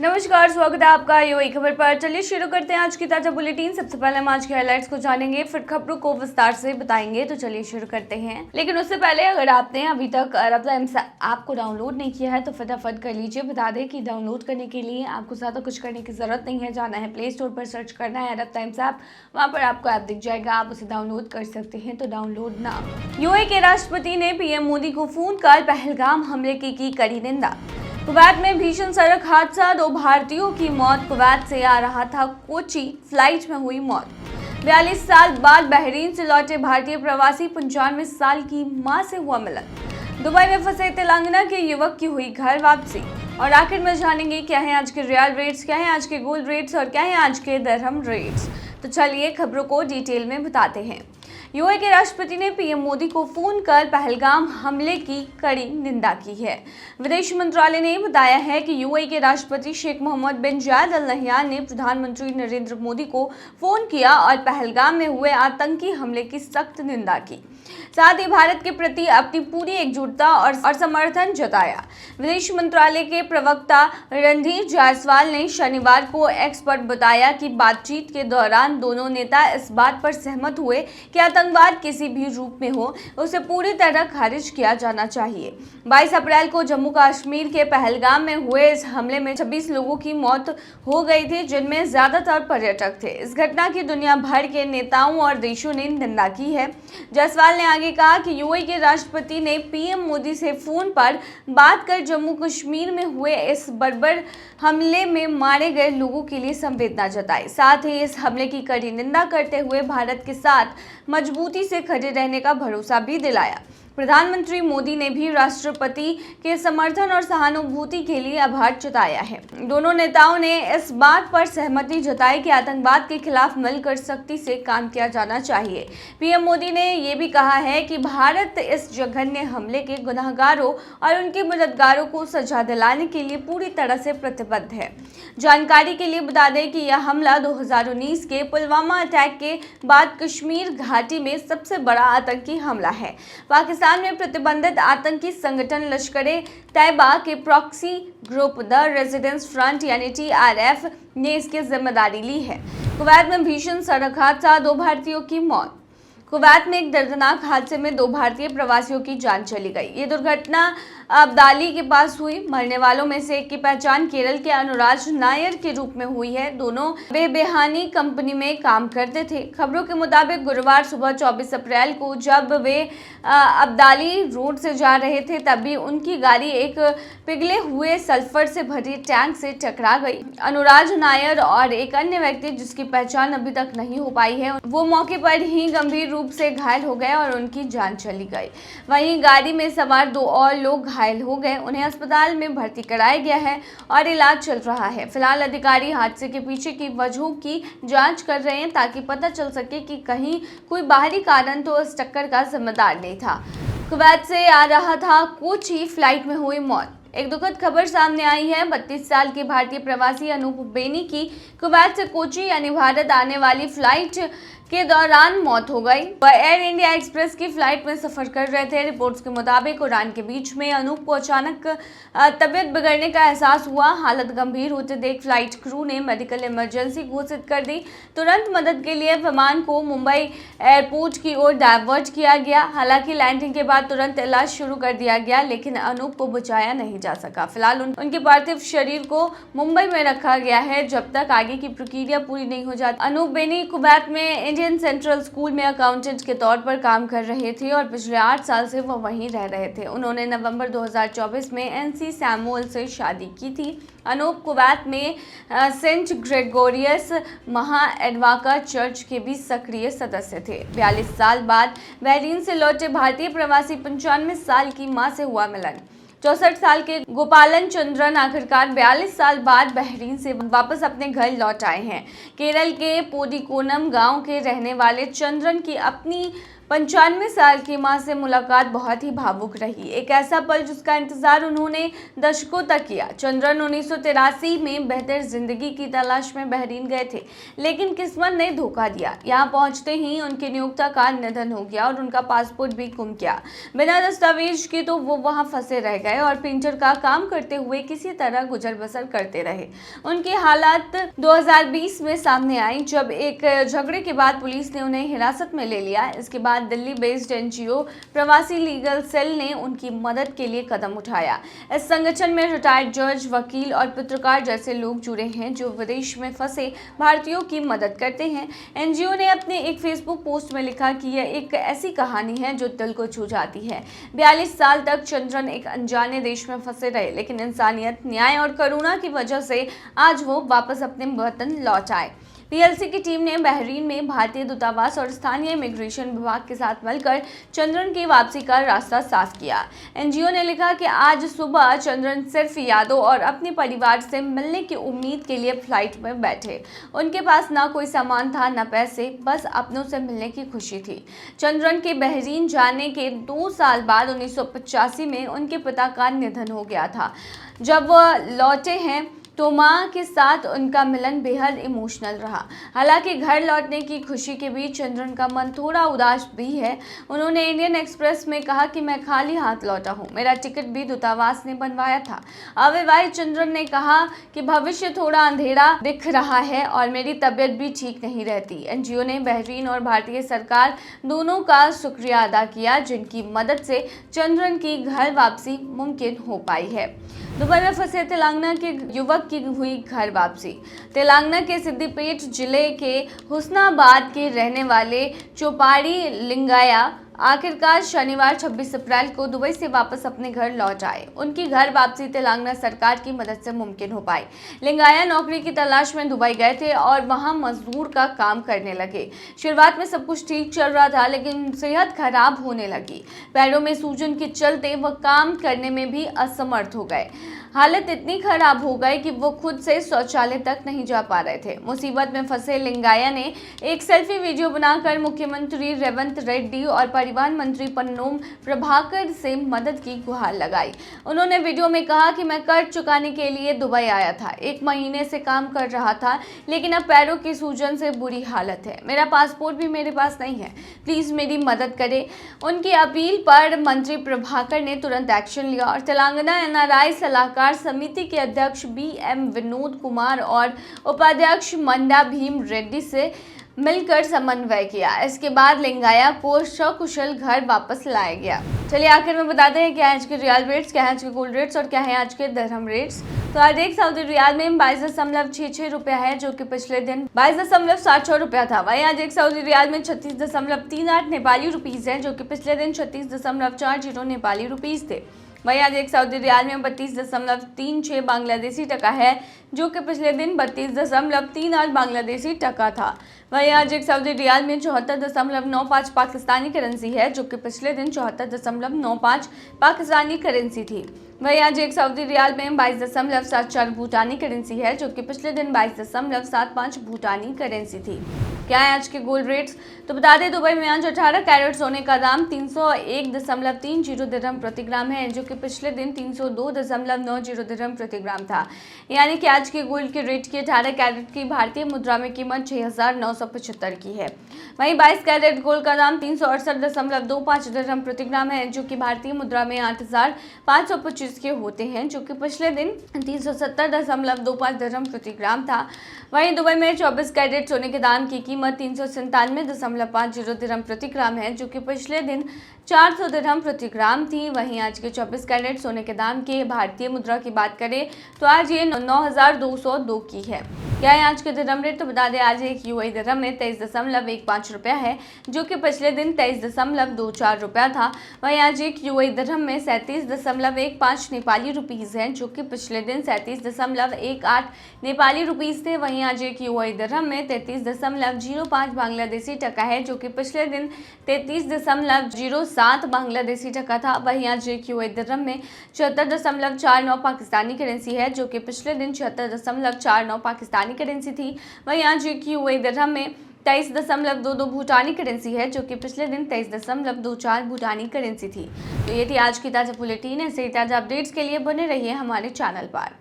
नमस्कार, स्वागत है आपका यूएई खबर पर। चलिए शुरू करते हैं आज की ताजा बुलेटिन। सबसे पहले हम आज के हाइलाइट्स को जानेंगे, फिर खबरों को विस्तार से बताएंगे। तो चलिए शुरू करते हैं, लेकिन उससे पहले अगर आपने अभी तक अरब टाइम्स ऐप को डाउनलोड नहीं किया है तो फटाफट कर लीजिए। बता दें कि डाउनलोड करने के लिए आपको ज़्यादा कुछ करने की जरूरत नहीं है। जाना है प्ले स्टोर पर, सर्च करना है अरब टाइम्स ऐप, वहाँ पर आपको ऐप दिख जाएगा, आप उसे डाउनलोड कर सकते हैं। तो डाउनलोड ना। यूएई के राष्ट्रपति ने पीएम मोदी को फोन कर पहलगाम हमले की कड़ी निंदा। कुवैत में भीषण सड़क हादसा, 2 भारतीयों की मौत। कुवैत से आ रहा था कोची, फ्लाइट में हुई मौत। 42 साल बाद बहरीन से लौटे भारतीय प्रवासी 95 साल की मां से हुआ मिलन। दुबई में फंसे तेलंगाना के युवक की हुई घर वापसी। और आखिर में जानेंगे क्या है आज के रियल रेट्स, क्या है आज के गोल्ड रेट्स और क्या है आज के दरहम रेट्स। तो चलिए खबरों को डिटेल में बताते हैं। यूएई के राष्ट्रपति ने पीएम मोदी को फोन कर पहलगाम हमले की कड़ी निंदा की है। विदेश मंत्रालय ने बताया है कि यूएई के राष्ट्रपति शेख मोहम्मद बिन जायद अल नहयान ने प्रधानमंत्री नरेंद्र मोदी को फोन किया और पहलगाम में हुए आतंकी हमले की सख्त निंदा की। साथ ही भारत के प्रति अपनी पूरी एकजुटता और समर्थन जताया। विदेश मंत्रालय के प्रवक्ता रणधीर जायसवाल ने शनिवार को एक्स पर बताया कि बातचीत के दौरान दोनों नेता इस बात पर सहमत हुए कि आतंकवाद किसी भी रूप में हो, उसे पूरी तरह खारिज किया जाना चाहिए। 22 अप्रैल को जम्मू कश्मीर के पहलगाम में हुए इस हमले में 26 लोगों की मौत हो गई थी, जिनमें ज्यादातर पर्यटक थे। इस घटना की दुनिया भर के नेताओं और देशों ने निंदा की है। जायसवाल ने आगे कहा कि यूएई के राष्ट्रपति ने पीएम मोदी से फोन पर बात कर जम्मू कश्मीर में हुए इस बर्बर हमले में मारे गए लोगों के लिए संवेदना जताई। साथ ही इस हमले की कड़ी निंदा करते हुए भारत के साथ मजबूती से खड़े रहने का भरोसा भी दिलाया। प्रधानमंत्री मोदी ने भी राष्ट्रपति के समर्थन और सहानुभूति के लिए आभार जताया है। दोनों नेताओं ने इस बात पर सहमति जताई कि आतंकवाद के खिलाफ मिलकर सख्ती से काम किया जाना चाहिए। पीएम मोदी ने ये भी कहा है कि भारत इस जघन्य हमले के गुनहगारों और उनके मददगारों को सजा दिलाने के लिए पूरी तरह से प्रतिबद्ध है। जानकारी के लिए बता दें कि यह हमला 2019 के पुलवामा अटैक के बाद कश्मीर घाटी में सबसे बड़ा आतंकी हमला है। पाकिस्तान में प्रतिबंधित आतंकी संगठन लश्कर-ए तैयबा के proxy group the residence front यानी TRF ने इसकी जिम्मेदारी ली है। कुवैत में भीषण सड़क हादसा, 2 भारतीयों की मौत। कुवैत में एक दर्दनाक हादसे में 2 भारतीय प्रवासियों की जान चली गई। ये दुर्घटना अब्दाली के पास हुई। मरने वालों में से एक की पहचान केरल के अनुराज नायर के रूप में हुई है। दोनों बेबेहानी कंपनी में काम करते थे। खबरों के मुताबिक गुरुवार सुबह 24 अप्रैल को जब वे अब्दाली रोड से जा रहे थे, तभी उनकी गाड़ी एक पिघले हुए सल्फर से भरी टैंक से टकरा गई। अनुराज नायर और एक अन्य व्यक्ति जिसकी पहचान अभी तक नहीं हो पाई है, वो मौके पर ही गंभीर रूप से घायल हो गए और उनकी जान चली गई। वहीं गाड़ी में सवार 2 और लोग घायल हो गए। उन्हें अस्पताल में भर्ती कराया गया है और इलाज चल रहा है। फिलहाल अधिकारी हादसे के पीछे की वजहों की जांच कर रहे हैं ताकि पता चल सके कि कहीं कोई बाहरी कारण तो इस टक्कर का जिम्मेदार नहीं था। कुवैत से आ रहा था कोची, फ्लाइट में हुई मौत। एक दुखद खबर सामने आई है। 32 साल के भारतीय प्रवासी अनूप बेनी की कुवैत से कोची यानी भारत आने वाली फ्लाइट के दौरान मौत हो गई। वह एयर इंडिया एक्सप्रेस की फ्लाइट में सफर कर रहे थे। रिपोर्ट्स के मुताबिक उड़ान के बीच में अनूप को अचानक तबीयत बिगड़ने का एहसास हुआ। हालत गंभीर होते देख फ्लाइट क्रू ने मेडिकल इमरजेंसी घोषित कर दी। तुरंत मदद के लिए विमान को मुंबई एयरपोर्ट की ओर डायवर्ट किया गया। हालांकि लैंडिंग के बाद तुरंत इलाज शुरू कर दिया गया, लेकिन अनूप को बचाया नहीं जा सका। फिलहाल उनके पार्थिव शरीर को मुंबई में रखा गया है जब तक आगे की प्रक्रिया पूरी नहीं हो जाती। अनूप बेनी कुवैत में इंडियन सेंट्रल स्कूल में अकाउंटेंट के तौर पर काम कर रहे थे और पिछले 8 साल से वह वहीं रह रहे थे। उन्होंने नवंबर 2024 में NC सैमुअल से शादी की थी। अनूप कुवैत में सेंट ग्रेगोरियस महा एडवाका चर्च के भी सक्रिय सदस्य थे। 42 साल बाद बहरीन से लौटे भारतीय प्रवासी 95 साल की मां से हुआ मिलन। 64 साल के गोपालन चंद्रन आखिरकार 42 साल बाद बहरीन से वापस अपने घर लौट आए हैं। केरल के पोडिकोनम गांव के रहने वाले चंद्रन की अपनी 95 साल की मां से मुलाकात बहुत ही भावुक रही। एक ऐसा पल जिसका इंतजार उन्होंने दशकों तक किया। चंद्रन 1983 में बेहतर जिंदगी की तलाश में बहरीन गए थे, लेकिन किस्मत ने धोखा दिया। यहां पहुंचते ही उनके नियोक्ता का निधन हो गया और उनका पासपोर्ट भी गुम गया। बिना दस्तावेज के तो वो वहां फंसे रह गए और पेंटर का काम करते हुए किसी तरह गुजर बसर करते रहे। उनकी हालात 2020 में सामने आई, जब एक झगड़े के बाद पुलिस ने उन्हें हिरासत में ले लिया। इसके बाद दिल्ली बेस्ड एनजीओ प्रवासी लीगल सेल ने उनकी मदद के लिए कदम उठाया। इस संगठन में रिटायर्ड जज, वकील और पत्रकार जैसे लोग जुड़े हैं जो विदेश में फंसे भारतीयों की मदद करते हैं। एनजीओ ने अपने एक फेसबुक पोस्ट में लिखा कि यह एक ऐसी कहानी है जो दिल को छू जाती है। 42 साल तक चंद्रन एक अनजाने देश में फंसे रहे, लेकिन इंसानियत, न्याय और करुणा की वजह से आज वो वापस अपने वतन लौट आए। पीएलसी की टीम ने बहरीन में भारतीय दूतावास और स्थानीय इमिग्रेशन विभाग के साथ मिलकर चंद्रन की वापसी का रास्ता साफ किया। एनजीओ ने लिखा कि आज सुबह चंद्रन सिर्फ यादों और अपने परिवार से मिलने की उम्मीद के लिए फ्लाइट में बैठे। उनके पास ना कोई सामान था, ना पैसे, बस अपनों से मिलने की खुशी थी। चंद्रन के बहरीन जाने के 2 साल बाद 1985 में उनके पिता का निधन हो गया था। जब वह लौटे हैं तो मां के साथ उनका मिलन बेहद इमोशनल रहा। हालांकि घर लौटने की खुशी के बीच चंद्रन का मन थोड़ा उदास भी है। उन्होंने इंडियन एक्सप्रेस में कहा कि मैं खाली हाथ लौटा हूं, मेरा टिकट भी दूतावास ने बनवाया था। अविवाहित चंद्रन ने कहा कि भविष्य थोड़ा अंधेरा दिख रहा है और मेरी तबीयत भी ठीक नहीं रहती। एनजीओ ने बहरीन और भारतीय सरकार दोनों का शुक्रिया अदा किया, जिनकी मदद से चंद्रन की घर वापसी मुमकिन हो पाई है। दुबई में फंसे तेलंगाना के युवक की हुई घर वापसी। तेलंगाना के सिद्दीपेट जिले के हुस्नाबाद के रहने वाले चौपाड़ी लिंगाया आखिरकार शनिवार 26 अप्रैल को दुबई से वापस अपने घर लौट आए। उनकी घर वापसी तेलंगाना सरकार की मदद से मुमकिन हो पाई। लिंगाया नौकरी की तलाश में दुबई गए थे और वहां मजदूर का काम करने लगे। शुरुआत में सब कुछ ठीक चल रहा था, लेकिन सेहत खराब होने लगी। पैरों में सूजन के चलते वह काम करने में भी असमर्थ हो गए। हालत इतनी खराब हो गई कि वो खुद से शौचालय तक नहीं जा पा रहे थे। मुसीबत में फंसे लिंगाया ने एक सेल्फी वीडियो बनाकर मुख्यमंत्री रेवंत रेड्डी और परिवहन मंत्री पन्नोम प्रभाकर से मदद की गुहार लगाई। उन्होंने वीडियो में कहा कि मैं कर्ज चुकाने के लिए दुबई आया था, 1 महीने से काम कर रहा था, लेकिन अब पैरों की सूजन से बुरी हालत है। मेरा पासपोर्ट भी मेरे पास नहीं है, प्लीज मेरी मदद करें। उनकी अपील पर मंत्री प्रभाकर ने तुरंत एक्शन लिया और तेलंगाना एनआरआई सलाहकार समिति के अध्यक्ष बीएम विनोद कुमार और उपाध्यक्ष मंडा भीम रेड्डी से मिलकर समन्वय किया। इसके बाद लिंगाया को सकुशल घर वापस लाया गया। चलिए आखिर में बताते हैं क्या है आज के रियल रेट्स, क्या है आज के गोल्ड रेट्स और क्या है आज के दिरहम रेट्स। तो आज एक सऊदी रियाल में 22.66 रुपया है, जो कि पिछले दिन 22.76 रुपया था। वहीं आज एक सऊदी रियाल में 36.38 नेपाली रुपीज है, जो कि पिछले दिन 36.40 नेपाली रुपीज थे। वहीं आज एक सऊदी रियाल में 32.36 बांग्लादेशी टका है, जो कि पिछले दिन 32.38 बांग्लादेशी टका था। वहीं आज एक सऊदी रियाल में 74.95 पाकिस्तानी करेंसी है, जो कि पिछले दिन 74.95 पाकिस्तानी करेंसी थी। वहीं आज एक सऊदी रियाल में 22.74 भूटानी करेंसी है, जो कि पिछले दिन 22.75 भूटानी करेंसी थी। क्या है आज के गोल्ड रेट्स, तो बता दें दुबई में आज 18 कैरेट सोने का दाम 301.30 दिरहम प्रति ग्राम है, जो कि पिछले दिन 302.90 दिरहम प्रति ग्राम था। यानी कि आज के गोल्ड के रेट की 18 कैरेट की भारतीय मुद्रा में कीमत 6,975 की है। वहीं 22 कैरेट गोल्ड का दाम 368.25 दिरहम प्रति ग्राम है, जो कि भारतीय मुद्रा में 8,525 के होते हैं, जो कि पिछले दिन 370.25 दिरहम प्रति ग्राम था। वहीं दुबई में 24 कैरेट सोने के दाम की कीमत 397.50 दिरहम प्रति ग्राम है, जो कि पिछले दिन 400 दिरहम प्रति ग्राम थी। वहीं आज के 24 कैरेट सोने के दाम के भारतीय मुद्रा की बात करें तो आज ये 9,202 की है। क्या है आज के दिरहम रेट, तो बता दें आज एक यूएई दिरहम में 23.15 रुपया है, जो कि पिछले दिन 23.24 रुपया था। वहीं आज एक यूएई दिरहम में 37.15 नेपाली रुपीज है, जो कि पिछले दिन 37.18 नेपाली रुपीज थे। वहीं आज एक यूएई दिरहम में 33.05 बांग्लादेशी टका है, जो कि पिछले दिन 33.07 बांग्लादेशी टका था। वहीं आज एक यूएई दिरहम में 76.49 पाकिस्तानी करेंसी है, जो कि पिछले दिन 76.49 पाकिस्तानी करेंसी थी। वहीं आज एक यूएई दिरहम में 23.22 भूटानी करेंसी है, जो कि पिछले दिन 23.24 भूटानी करेंसी थी। तो ये थी आज की ताज़ा बुलेटिन। ऐसे ही ताज़ा अपडेट्स के लिए बने रहिए हमारे चैनल पर।